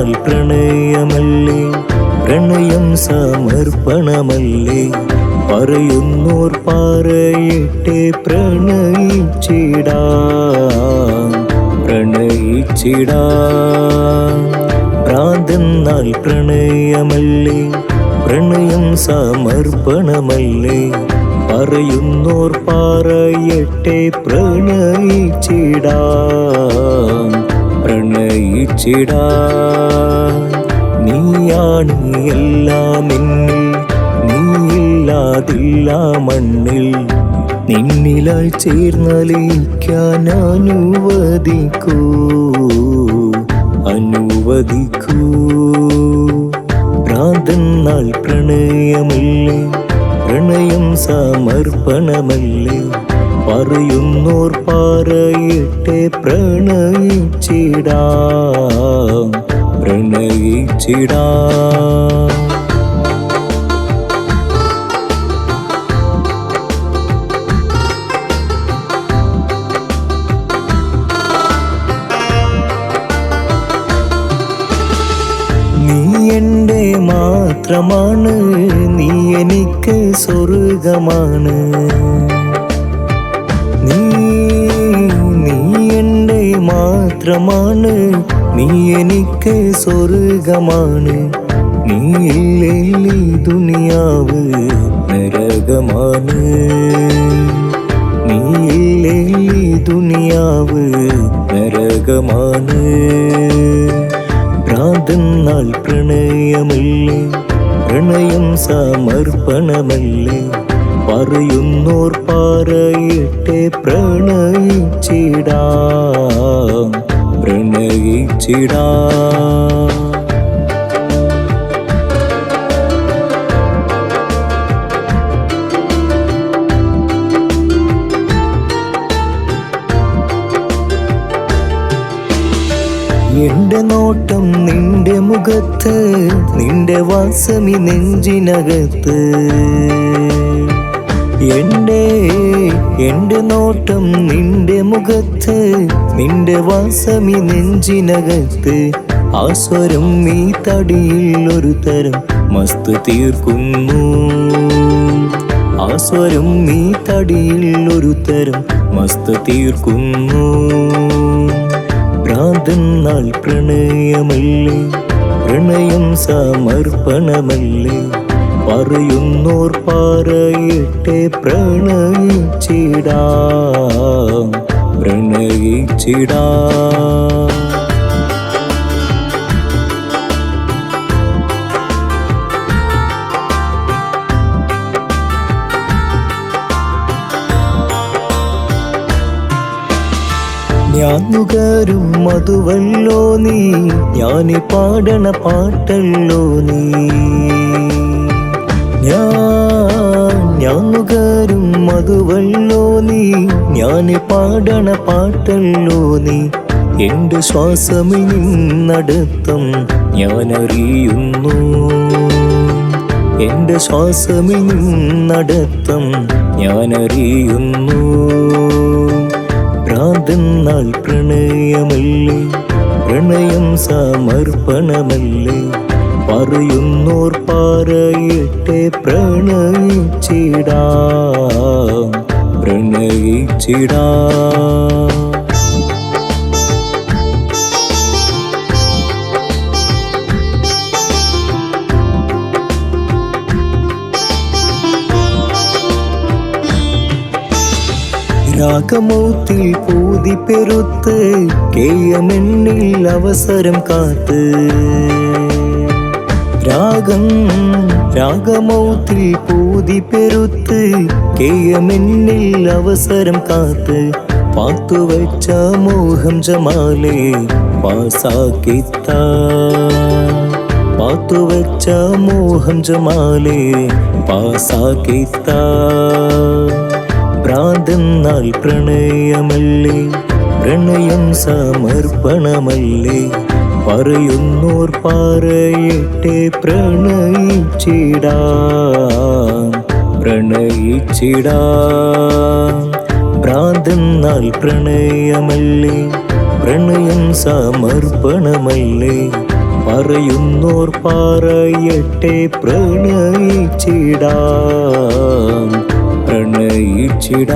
പ്രാർത്ഥന്നാൽ പ്രണയമല്ലേ, പ്രണയം സമർപ്പണമല്ലേ. പറയുന്നോർ പറയട്ടെ പ്രണയിച്ചിടാം, പ്രണയിച്ചിടാം. പ്രാർത്ഥന്നാൽ പ്രണയമല്ലേ, പ്രണയം സമർപ്പണമല്ലേ. പറയുന്നോർ പറയട്ടെ പ്രണയിച്ചിടാം, പ്രണയിച്ചിടാം. നീയാണ് എല്ലാം എന്നിൽ, നീയില്ലാതില്ല മണ്ണിൽ. നിന്നിലായി ചേർന്നലിക്കാൻ അനുവദിക്കൂ, അനുവദിക്കൂ. പ്രാർത്ഥന്നാൽ പ്രണയമല്ലേ, പ്രണയം സമർപ്പണമല്ലേ. പറയുന്നോർ പറയട്ടെ പ്രണയിച്ചിടാം, പ്രണയിച്ചിടാം. നീ എൻ്റെ മാത്രമാണ്, നീ എനിക്ക് സ്വർഗമാണ്. നീ എൻ്റെ മാത്രമാണ്, നീ എനിക്ക് സ്വർഗമാണ്. നീ ഇല്ലെങ്കിൽ ദുനിയാവ് നരകമാണ്, നീ ഇല്ലെങ്കിൽ ദുനിയാവ് നരകമാണ്. പ്രാർത്ഥന്നാൽ പ്രണയമല്ലേ, പ്രണയം സമർപ്പണമല്ലേ. പറയുന്നോർ പറയട്ടെ പ്രണയിച്ചിടാം, പ്രണയിച്ചിടാം. എന്റെ നോട്ടം നിന്റെ മുഖത്ത്, നിന്റെ വാസമി നെഞ്ചിനകത്ത്. എന്റെ നോട്ടം നിന്റെ മുഖത്ത്, നിന്റെ വാസമി നെഞ്ചിനകത്ത്. ആ സ്വരം ഈ തടിയിൽ ഒരു തരം മസ്ത് തീർക്കുന്നു, ആ സ്വരം ഈ തടിയിൽ ഒരു തരം മസ്ത് തീർക്കുന്നു. പ്രാർത്ഥന്നാൽ പ്രണയമല്ലേ, പ്രണയം സമർപ്പണമല്ലേ. പറയുന്നോർ പറയട്ടെ പ്രണയിച്ചിടാം, പ്രണയിച്ചിടാം. ഞാൻ നുകരും മധുവല്ലോ നീ, ഞാൻ പാടണ പാട്ടല്ലോ നീ. ഞാൻ നുകരും മധുവല്ലോ നീ, ഞാൻ പാടണ പാട്ടല്ലോ നീ. എന്റെ ശ്വാസമിൽ നിന്നടത്തം ഞാൻ അറിയുന്നു, എന്റെ ശ്വാസമിൽ നിന്നടത്തം ഞാൻ അറിയുന്നു. പ്രാർത്ഥന്നാൽ പ്രണയമല്ലേ, പ്രണയം സമർപ്പണമല്ലേ. പറയുന്നോർ പറയട്ടെ പ്രണയിച്ചിടാം, പ്രണയിച്ചിടാം. രാഗമൗത്തിൽ പൂതി പെരുത്ത്, കേയമെന്നിൽ അവസരം കാത്ത്. രാഗമൗത്തിൽ പൂതി പെരുത്ത്, കേയമെന്നിൽ അവസരം കാത്ത്. പാത്തുവച്ച മോഹം ജമാലെ പാസാക്കിത്ത, പാത്തുവച്ച മോഹം ജമാലെ പാസാക്കിത്ത. പ്രാർത്ഥന്നാൽ പ്രണയമല്ലേ, പ്രണയം സമർപ്പണമല്ലേ. പറയുന്നോർ പറയട്ടെ പ്രണയിച്ചിടാം, പ്രണയിച്ചിടാം. പ്രാർത്ഥന്നാൽ പ്രണയമല്ലേ, പ്രണയം സമർപ്പണമല്ലേ പറയുന്നോർ പറയട്ടെ പ്രണയിച്ചിടാം പ്രണയിച്ചിടാം